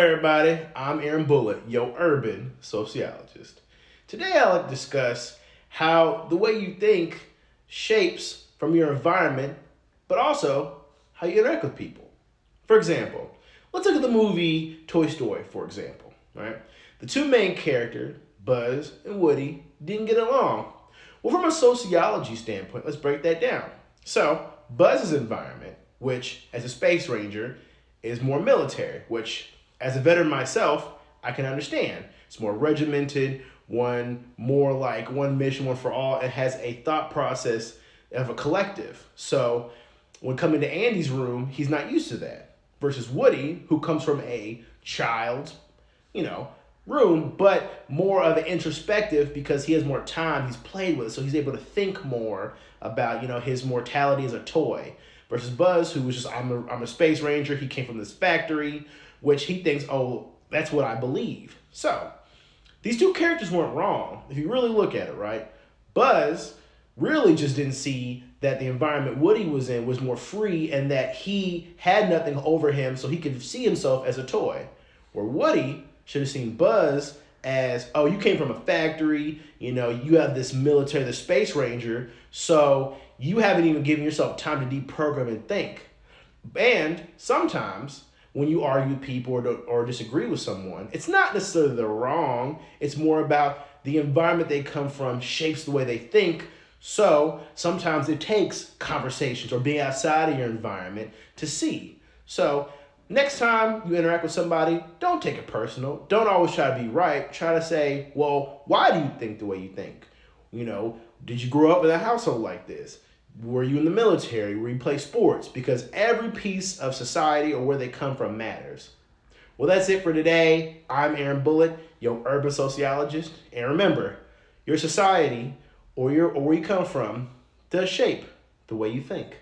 Everybody, I'm Aaron Bullitt, your urban sociologist. Today I'd like to discuss how the way you think shapes from your environment, but also how you interact with people. For example, let's look at the movie Toy Story, for example, right? The two main characters, Buzz and Woody, didn't get along. Well, from a sociology standpoint, let's break that down. So, Buzz's environment, which as a space ranger is more military, which as a veteran myself, I can understand. It's more regimented, more like one mission, one for all. It has a thought process of a collective. So when coming to Andy's room, he's not used to that. Versus Woody, who comes from a child, room, but more of an introspective because he has more time, he's played with it, so he's able to think more about, his mortality as a toy. Versus Buzz, who was just, I'm a space ranger, he came from this factory, which he thinks, oh, that's what I believe. So, these two characters weren't wrong, if you really look at it, right? Buzz really just didn't see that the environment Woody was in was more free and that he had nothing over him so he could see himself as a toy. Where Woody should have seen Buzz as, oh, you came from a factory, you have this military, the space ranger, so you haven't even given yourself time to deprogram and think. And sometimes when you argue with people or disagree with someone, it's not necessarily they're wrong. It's more about the environment they come from shapes the way they think. So sometimes it takes conversations or being outside of your environment to see. So next time you interact with somebody, don't take it personal. Don't always try to be right. Try to say, well, why do you think the way you think? Did you grow up in a household like this? Were you in the military? Were you play sports? Because every piece of society or where they come from matters. Well, that's it for today. I'm Aaron Bullitt, your urban sociologist. And remember, your society or where you come from does shape the way you think.